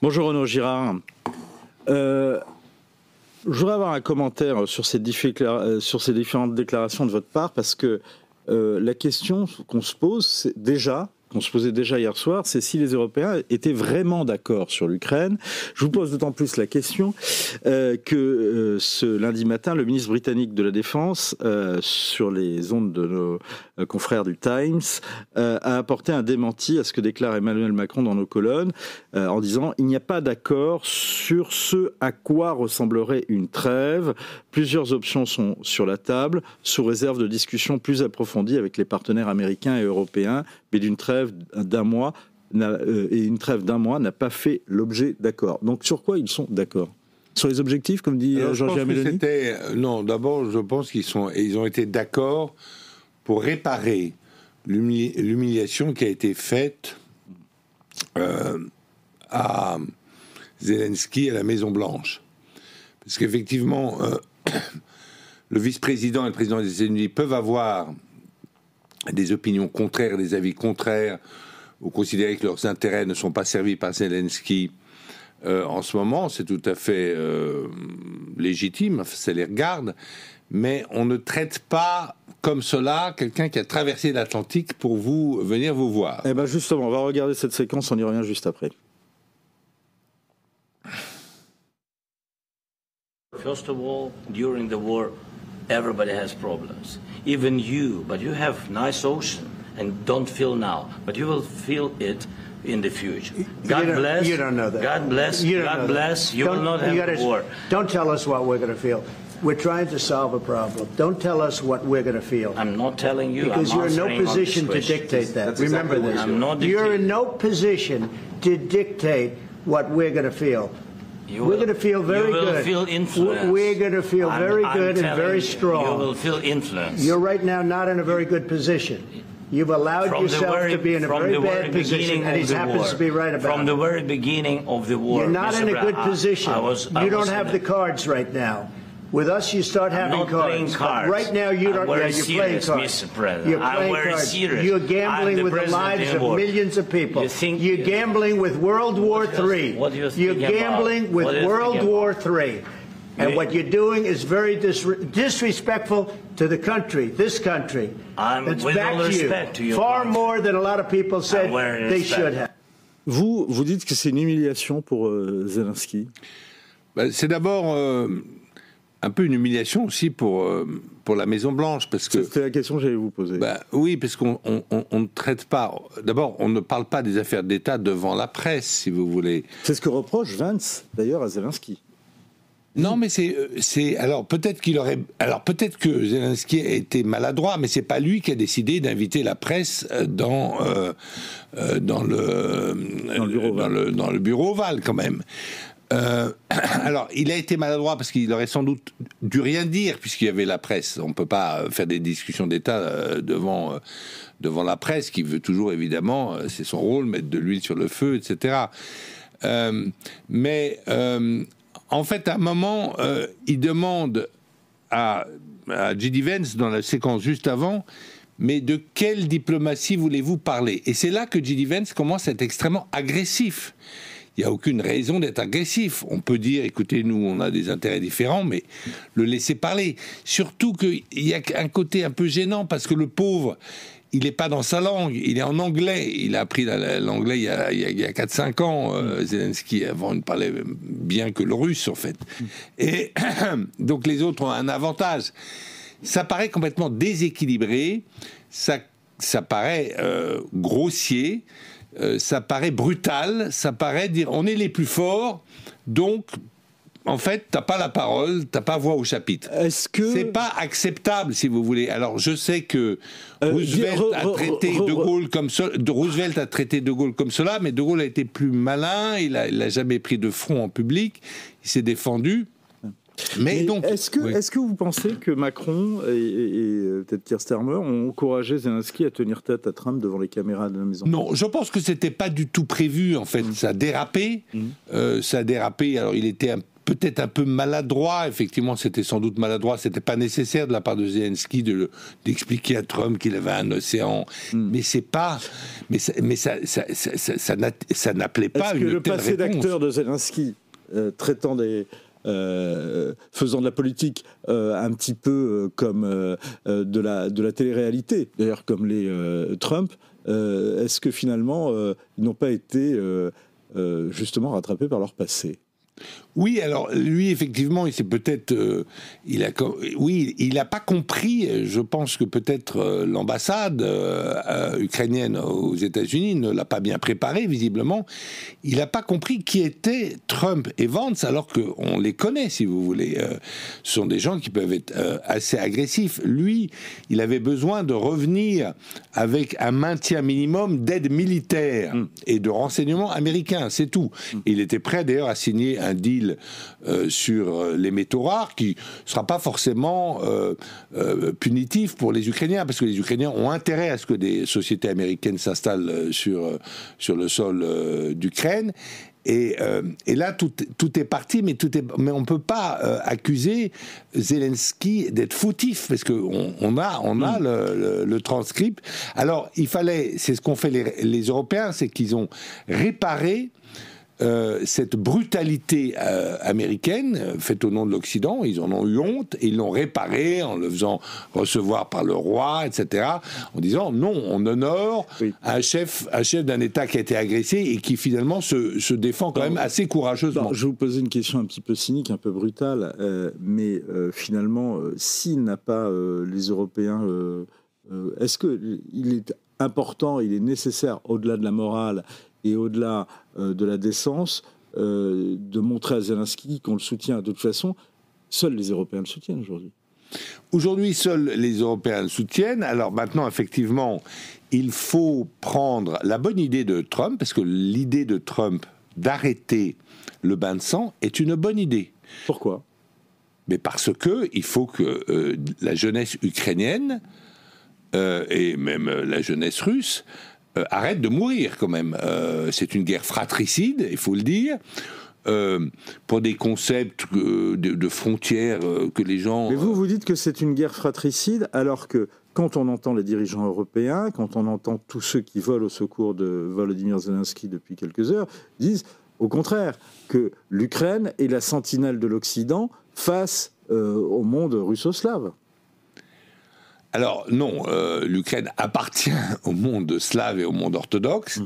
Bonjour Renaud Girard. Je voudrais avoir un commentaire sur ces différentes déclarations de votre part, parce que la question qu'on se pose qu'on se posait déjà hier soir, c'est si les Européens étaient vraiment d'accord sur l'Ukraine. Je vous pose d'autant plus la question que ce lundi matin, le ministre britannique de la Défense, sur les ondes de nos confrères du Times, a apporté un démenti à ce que déclare Emmanuel Macron dans nos colonnes, en disant « Il n'y a pas d'accord sur ce à quoi ressemblerait une trêve. Plusieurs options sont sur la table, sous réserve de discussions plus approfondies avec les partenaires américains et européens, mais d'une trêve d'un mois n'a pas fait l'objet d'accords. » Donc sur quoi ils sont d'accord ? Sur les objectifs, comme dit Giorgia Meloni ? Non, d'abord, je pense ils ont été d'accord pour réparer l'humiliation qui a été faite à Zelensky à la Maison-Blanche. Parce qu'effectivement, le vice-président et le président des États-Unis peuvent avoir des opinions contraires, des avis contraires, ou considérer que leurs intérêts ne sont pas servis par Zelensky en ce moment, c'est tout à fait légitime, ça les regarde, mais on ne traite pas comme cela quelqu'un qui a traversé l'Atlantique pour venir vous voir. Eh bien justement, on va regarder cette séquence, on y revient juste après. First of all, during the war, everybody has problems. Even you, but you have nice ocean and don't feel now, but you will feel it in the future. God bless. You don't know that. God bless. God bless. You will not have war. Don't tell us what we're going to feel. We're trying to solve a problem. Don't tell us what we're going to feel. I'm not telling you. Because you're in no position to dictate that. Remember this. You're in no position to dictate what we're going to feel. We're going to feel very good. You will feel influence. We're going to feel very good and very strong. You will feel influence. You're right now not in a very good position. You've allowed yourself to be in a very bad position, and he happens to be right about it. From the very beginning of the war, you're not in a good position. You don't have the cards right now. With us, you start having cards. Right now, you don't. Yeah, you're playing cards. Mr. President. You're playing cards. Serious. You're gambling with the lives of millions of people. You're gambling with World War III. What do you think? You're gambling with World War III. And what you're doing is very disrespectful to the country, this country. It's back to you. Far more than a lot of people said they should have. Vous dites que c'est une humiliation pour Zelensky. C'est d'abord un peu une humiliation aussi pour la Maison-Blanche, parce que... C'était la question que j'allais vous poser. Oui, parce qu'on ne traite pas... D'abord, on ne parle pas des affaires d'État devant la presse, si vous voulez. C'est ce que reproche Vance, d'ailleurs, à Zelensky. Non, mais alors peut-être que Zelensky a été maladroit, mais c'est pas lui qui a décidé d'inviter la presse dans le bureau ovale quand même. Alors, il a été maladroit parce qu'il aurait sans doute dû rien dire puisqu'il y avait la presse. On ne peut pas faire des discussions d'État devant la presse qui veut toujours, évidemment, c'est son rôle, mettre de l'huile sur le feu, etc. En fait, à un moment, il demande à J.D. Vance, dans la séquence juste avant, mais de quelle diplomatie voulez-vous parler ? Et c'est là que J.D. Vance commence à être extrêmement agressif. Il n'y a aucune raison d'être agressif. On peut dire, écoutez, nous, on a des intérêts différents, mais le laisser parler. Surtout qu'il y a un côté un peu gênant, parce que le pauvre, il n'est pas dans sa langue, il est en anglais. Il a appris l'anglais il y a 4-5 ans, Zelensky. Avant, il ne parlait bien que le russe, en fait. Et donc, les autres ont un avantage. Ça paraît complètement déséquilibré, ça paraît grossier, ça paraît brutal, ça paraît dire on est les plus forts, donc en fait t'as pas la parole, t'as pas voix au chapitre. Est-ce que c'est pas acceptable, si vous voulez? Alors je sais que Roosevelt a traité De Gaulle comme ça. Roosevelt a traité De Gaulle comme cela, mais De Gaulle a été plus malin. Il a jamais pris de front en public. Il s'est défendu. Mais donc, est-ce que vous pensez que Macron et peut-être Keir Starmer ont encouragé Zelensky à tenir tête à Trump devant les caméras de la Maison? Non, je pense que c'était pas du tout prévu. En fait, ça a dérapé. Ça a dérapé. Alors, il était un peut-être un peu maladroit. Effectivement, c'était sans doute maladroit. C'était pas nécessaire de la part de Zelensky d'expliquer à Trump qu'il avait un océan. Mais c'est pas. Mais ça n'appelait pas une telle réponse. Est-ce que le passé d'acteur de Zelensky, traitant des faisant de la politique un petit peu comme de la télé-réalité, d'ailleurs comme les Trump, est-ce que finalement ils n'ont pas été justement rattrapés par leur passé? Oui, alors lui, effectivement, il s'est peut-être, il n'a pas compris. Je pense que peut-être l'ambassade ukrainienne aux États-Unis ne l'a pas bien préparé, visiblement. Il n'a pas compris qui étaient Trump et Vance, alors qu'on les connaît, si vous voulez. Ce sont des gens qui peuvent être assez agressifs. Lui, il avait besoin de revenir avec un maintien minimum d'aide militaire et de renseignements américains, c'est tout. Il était prêt d'ailleurs à signer un deal sur les métaux rares qui ne sera pas forcément punitif pour les Ukrainiens, parce que les Ukrainiens ont intérêt à ce que des sociétés américaines s'installent sur le sol d'Ukraine. Et là, tout est parti, mais on ne peut pas accuser Zelensky d'être fautif, parce qu'on a le transcript. Alors, c'est ce qu'ont fait les Européens, c'est qu'ils ont réparé cette brutalité américaine faite au nom de l'Occident. Ils en ont eu honte et ils l'ont réparé en le faisant recevoir par le roi, etc. En disant non, on honore un chef d'un État qui a été agressé et qui finalement se défend quand même assez courageusement. Je vais vous poser une question un petit peu cynique, un peu brutale, mais finalement, s'il n'a pas les Européens, est-ce qu'il est important, il est nécessaire, au-delà de la morale et au-delà de la décence, de montrer à Zelensky qu'on le soutient? De toute façon, seuls les Européens le soutiennent aujourd'hui. Aujourd'hui, seuls les Européens le soutiennent. Alors maintenant, effectivement, il faut prendre la bonne idée de Trump, parce que l'idée de Trump d'arrêter le bain de sang est une bonne idée. Pourquoi ? Mais parce que il faut que la jeunesse ukrainienne et même la jeunesse russe arrête de mourir quand même. C'est une guerre fratricide, il faut le dire, pour des concepts de frontières que les gens... Mais vous dites que c'est une guerre fratricide, alors que quand on entend les dirigeants européens, quand on entend tous ceux qui volent au secours de Volodymyr Zelensky depuis quelques heures, disent au contraire que l'Ukraine est la sentinelle de l'Occident face au monde russo-slave. Alors non, l'Ukraine appartient au monde slave et au monde orthodoxe.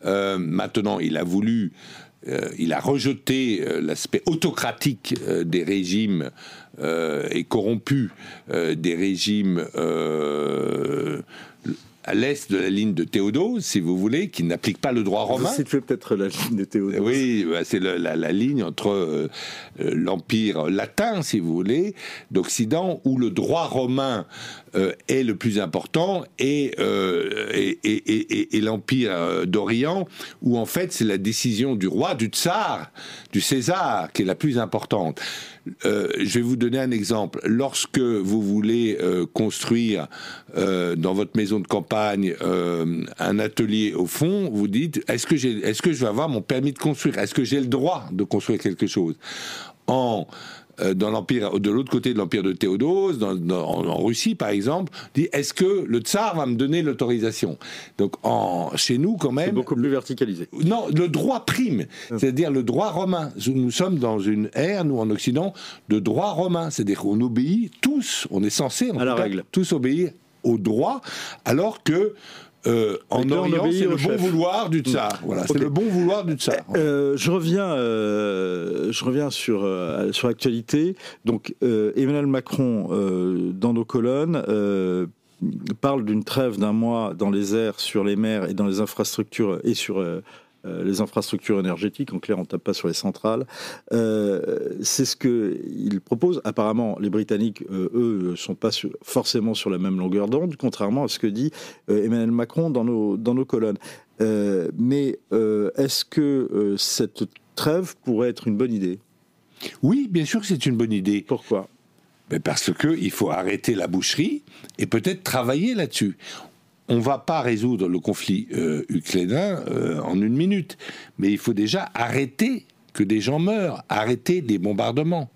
Maintenant, il a rejeté l'aspect autocratique des régimes et corrompu des régimes à l'est de la ligne de Théodose, si vous voulez, qui n'applique pas le droit romain. Vous situez peut-être la ligne de Théodose. Oui, c'est la ligne entre l'Empire latin, si vous voulez, d'Occident, où le droit romain est le plus important, et l'Empire d'Orient, où en fait c'est la décision du roi, du tsar, du César, qui est la plus importante. Je vais vous donner un exemple. Lorsque vous voulez construire dans votre maison de campagne un atelier au fond, vous dites est-ce que je vais avoir mon permis de construire? Est-ce que j'ai le droit de construire quelque chose? Dans l'empire, de l'autre côté de l'empire de Théodose, en Russie par exemple, dit est-ce que le tsar va me donner l'autorisation? Donc chez nous quand même, c'est beaucoup plus verticalisé. Non, le droit prime, c'est-à-dire le droit romain. Nous sommes dans une ère, nous en Occident, de droit romain, c'est-à-dire qu'on obéit tous, on est censé en tout cas, tous obéir au droit, alors que en Orient, c'est le bon vouloir du tsar. Voilà, c'est le bon vouloir du tsar. Je reviens sur l'actualité. Donc, Emmanuel Macron, dans nos colonnes, parle d'une trêve d'un mois dans les airs, sur les mers et dans les infrastructures et sur les infrastructures énergétiques. En clair, on ne tape pas sur les centrales. C'est ce qu'il propose. Apparemment, les Britanniques, eux, ne sont pas forcément sur la même longueur d'onde, contrairement à ce que dit Emmanuel Macron dans nos colonnes. Mais est-ce que cette trêve pourrait être une bonne idée? Oui, bien sûr que c'est une bonne idée. Pourquoi? Parce qu'il faut arrêter la boucherie et peut-être travailler là-dessus. On ne va pas résoudre le conflit ukrainien en une minute, mais il faut déjà arrêter que des gens meurent, arrêter les bombardements,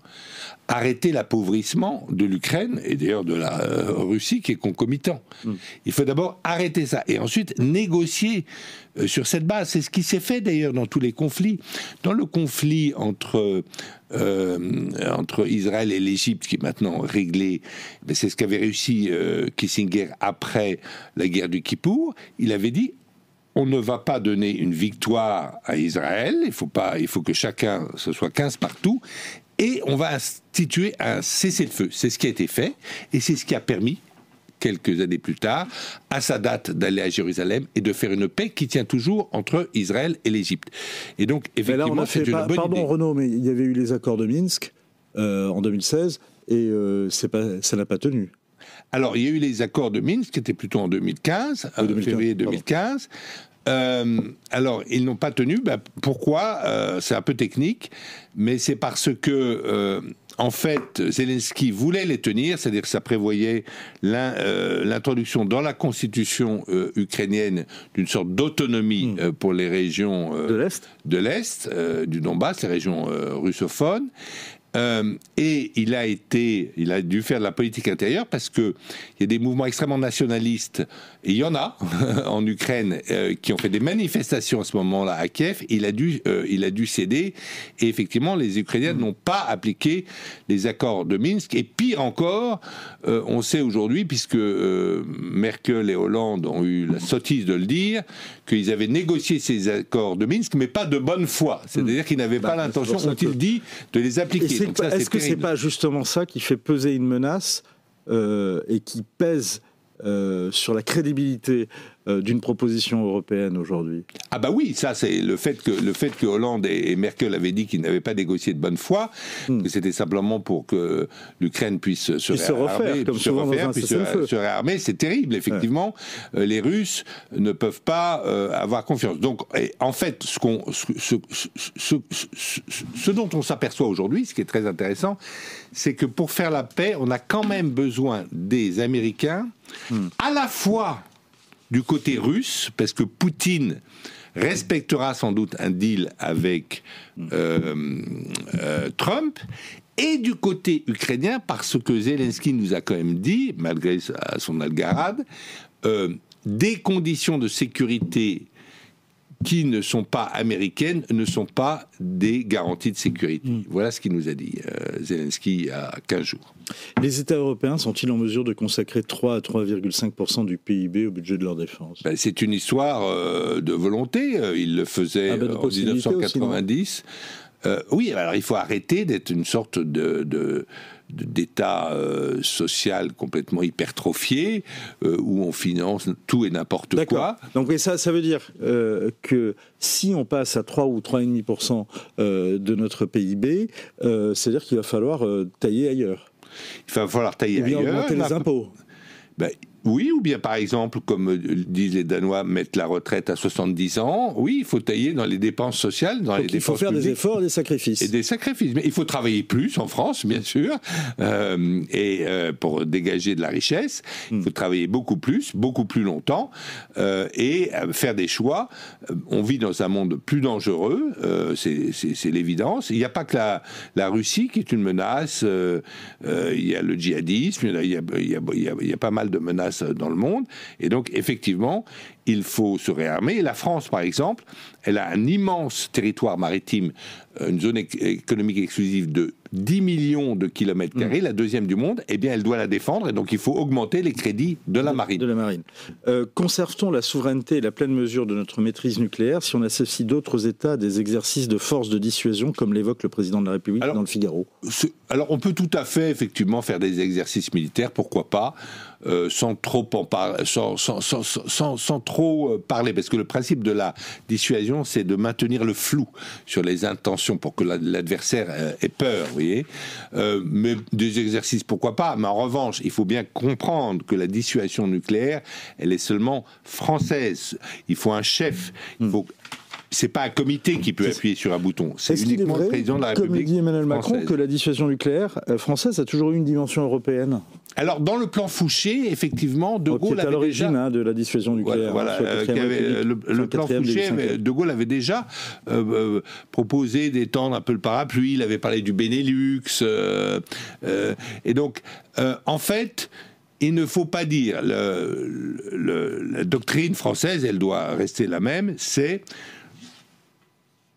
arrêter l'appauvrissement de l'Ukraine et d'ailleurs de la Russie qui est concomitant. Il faut d'abord arrêter ça et ensuite négocier sur cette base. C'est ce qui s'est fait d'ailleurs dans tous les conflits. Dans le conflit entre Israël et l'Égypte, qui est maintenant réglé, c'est ce qu'avait réussi Kissinger après la guerre du Kippour. Il avait dit: on ne va pas donner une victoire à Israël, il faut que chacun, ce soit 15 partout, et on va instituer un cessez-le-feu. C'est ce qui a été fait, et c'est ce qui a permis, quelques années plus tard, à Sadat d'aller à Jérusalem et de faire une paix qui tient toujours entre Israël et l'Égypte. Et donc, effectivement, c'est une bonne idée. Pardon Renaud, mais il y avait eu les accords de Minsk en 2016, et ça n'a pas tenu. Alors, il y a eu les accords de Minsk, qui étaient plutôt en 2015, février 2015. Alors, ils n'ont pas tenu. Pourquoi ? C'est un peu technique, mais c'est parce que, en fait, Zelensky voulait les tenir, c'est-à-dire que ça prévoyait l'introduction dans la constitution ukrainienne d'une sorte d'autonomie pour les régions de l'Est, du Donbass, les régions russophones. Et il a dû faire de la politique intérieure parce que il y a des mouvements extrêmement nationalistes, et il y en a en Ukraine qui ont fait des manifestations à ce moment-là à Kiev. Il a dû céder, et effectivement les Ukrainiens n'ont pas appliqué les accords de Minsk. Et pire encore, on sait aujourd'hui, puisque Merkel et Hollande ont eu la sottise de le dire, qu'ils avaient négocié ces accords de Minsk, mais pas de bonne foi. C'est-à-dire qu'ils n'avaient pas l'intention, ont-ils dit, de les appliquer. Est-ce que c'est pas justement ça qui fait peser une menace et qui pèse sur la crédibilité d'une proposition européenne aujourd'hui? Ah bah oui, ça c'est le fait que Hollande et Merkel avaient dit qu'ils n'avaient pas négocié de bonne foi, que c'était simplement pour que l'Ukraine puisse se réarmer, c'est terrible, effectivement. Ouais. Les Russes ne peuvent pas avoir confiance. Donc, en fait, ce dont on s'aperçoit aujourd'hui, ce qui est très intéressant, c'est que pour faire la paix, on a quand même besoin des Américains, à la fois du côté russe, parce que Poutine respectera sans doute un deal avec Trump, et du côté ukrainien, parce que Zelensky nous a quand même dit, malgré son algarade, des conditions de sécurité qui ne sont pas américaines ne sont pas des garanties de sécurité. Voilà ce qu'il nous a dit Zelensky il y a 15 jours. Les États européens sont-ils en mesure de consacrer 3 à 3,5% du PIB au budget de leur défense ? C'est une histoire de volonté. Ils le faisaient en 1990. Oui, alors il faut arrêter d'être une sorte d'État social complètement hypertrophié, où on finance tout et n'importe quoi. Donc ça veut dire que si on passe à 3 ou 3,5% de notre PIB, c'est-à-dire qu'il va falloir tailler ailleurs. Il va falloir tailler ailleurs. Augmenter les impôts. Oui, ou bien par exemple, comme disent les Danois, mettre la retraite à 70 ans. Oui, il faut tailler dans les dépenses sociales, dans les dépenses publiques. Il faut faire des efforts et des sacrifices. Et des sacrifices. Mais il faut travailler plus en France, bien sûr, pour dégager de la richesse. Il faut travailler beaucoup plus longtemps, et faire des choix. On vit dans un monde plus dangereux, c'est l'évidence. Il n'y a pas que la Russie qui est une menace. Il y a le djihadisme, il y a pas mal de menaces dans le monde, et donc effectivement il faut se réarmer. Et la France, par exemple, elle a un immense territoire maritime, une zone économique exclusive de 10 millions de kilomètres carrés, la deuxième du monde. Eh bien, elle doit la défendre, et donc il faut augmenter les crédits de la marine. Conserve-t-on la souveraineté et la pleine mesure de notre maîtrise nucléaire si on associe d'autres États à des exercices de force de dissuasion, comme l'évoque le président de la République dans le Figaro ? Alors, on peut tout à fait, effectivement, faire des exercices militaires, pourquoi pas, sans trop en parler, sans trop parler, parce que le principe de la dissuasion, c'est de maintenir le flou sur les intentions pour que l'adversaire ait peur, vous voyez. Mais des exercices, pourquoi pas. Mais en revanche, il faut bien comprendre que la dissuasion nucléaire, elle est seulement française. Il faut un chef. Il faut c'est pas un comité qui peut appuyer sur un bouton, c'est uniquement le président de la République. Comme le dit Emmanuel Macron, française. que la dissuasion nucléaire française a toujours eu une dimension européenne. Alors, dans le plan Fouché, effectivement, De Gaulle avait à l'origine de la dissuasion nucléaire. Voilà, le plan Fouché, De Gaulle avait déjà proposé d'étendre un peu le parapluie. Il avait parlé du Benelux. Et donc, en fait, il ne faut pas dire la doctrine française, elle doit rester la même. C'est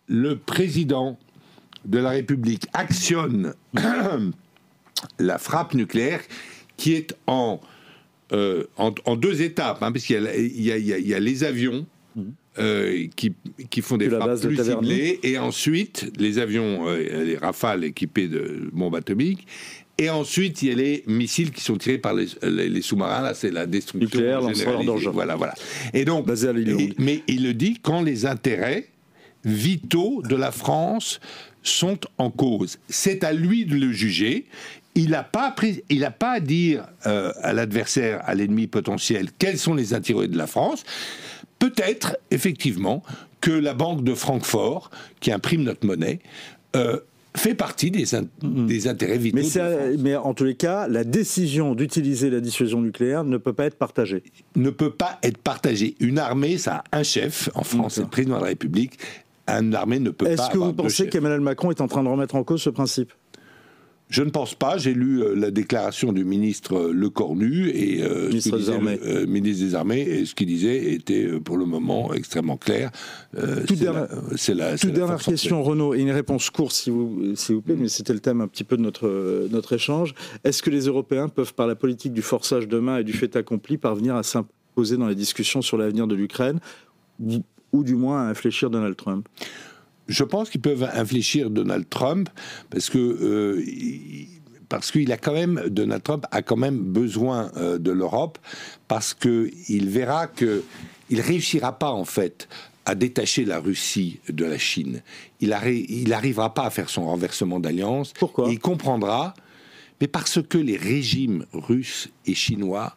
le président de la République actionne la frappe nucléaire, qui est en 2 étapes, hein, parce qu'il y a les avions qui font des frappes plus ciblées, et ensuite les avions, les Rafales équipés de bombes atomiques, et ensuite il y a les missiles qui sont tirés par les sous-marins. Là, c'est la destruction généralisée. Voilà. Et donc, mais il le dit quand les intérêts vitaux de la France sont en cause. C'est à lui de le juger. Il n'a pas à dire à l'adversaire, à l'ennemi potentiel, quels sont les intérêts de la France. Peut-être, effectivement, que la Banque de Francfort, qui imprime notre monnaie, fait partie des intérêts vitaux de la France. Mais en tous les cas, la décision d'utiliser la dissuasion nucléaire ne peut pas être partagée. Ne peut pas être partagée. Une armée, ça a un chef. En France, c'est le président de la République. Une armée ne peut pas avoir deux chefs. Est-ce que vous pensez qu'Emmanuel Macron est en train de remettre en cause ce principe ? Je ne pense pas. J'ai lu la déclaration du ministre Lecornu et ministre des Armées, et ce qu'il disait était pour le moment extrêmement clair. Toute dernière question, Renaud, et une réponse courte s'il vous plaît, mais c'était le thème un petit peu de notre échange. Est-ce que les Européens peuvent, par la politique du forçage de main et du fait accompli, parvenir à s'imposer dans les discussions sur l'avenir de l'Ukraine, ou du moins à infléchir Donald Trump ? Je pense qu'ils peuvent infléchir Donald Trump parce qu'il a quand même, Donald Trump a quand même besoin de l'Europe, parce que il verra que il réussira pas en fait à détacher la Russie de la Chine. Il arrivera pas à faire son renversement d'alliance. Pourquoi ? Il comprendra, mais parce que les régimes russes et chinois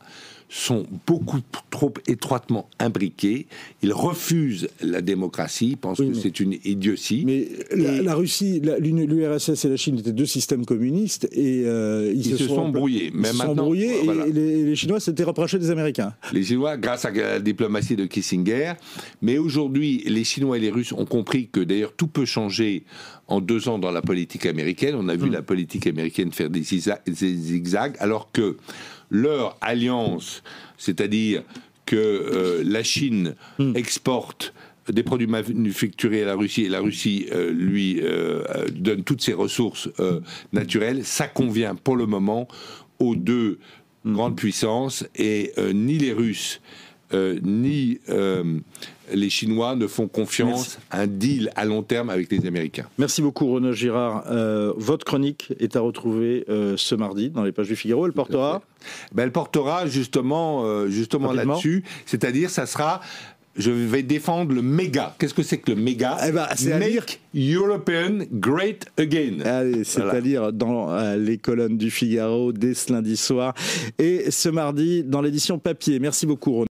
sont beaucoup trop étroitement imbriqués. Ils refusent la démocratie, pensent que c'est une idiotie. Mais la Russie, l'URSS et la Chine étaient 2 systèmes communistes, et ils se sont brouillés. Et les Chinois s'étaient rapprochés des Américains. Les Chinois, grâce à la diplomatie de Kissinger. Mais aujourd'hui, les Chinois et les Russes ont compris que d'ailleurs tout peut changer en 2 ans dans la politique américaine. On a vu la politique américaine faire des zigzags, alors que leur alliance, c'est-à-dire que la Chine exporte des produits manufacturés à la Russie, et la Russie lui donne toutes ses ressources naturelles, ça convient pour le moment aux 2 grandes puissances, et ni les Russes ni les Chinois ne font confiance à un deal à long terme avec les Américains. Merci beaucoup, Renaud Girard. Votre chronique est à retrouver ce mardi dans les pages du Figaro. Elle portera elle portera justement là-dessus, c'est-à-dire ça sera... Je vais défendre le méga. Qu'est-ce que c'est que le méga ? Make European Great Again. C'est-à-dire dans les colonnes du Figaro dès ce lundi soir et ce mardi dans l'édition papier. Merci beaucoup, Renaud.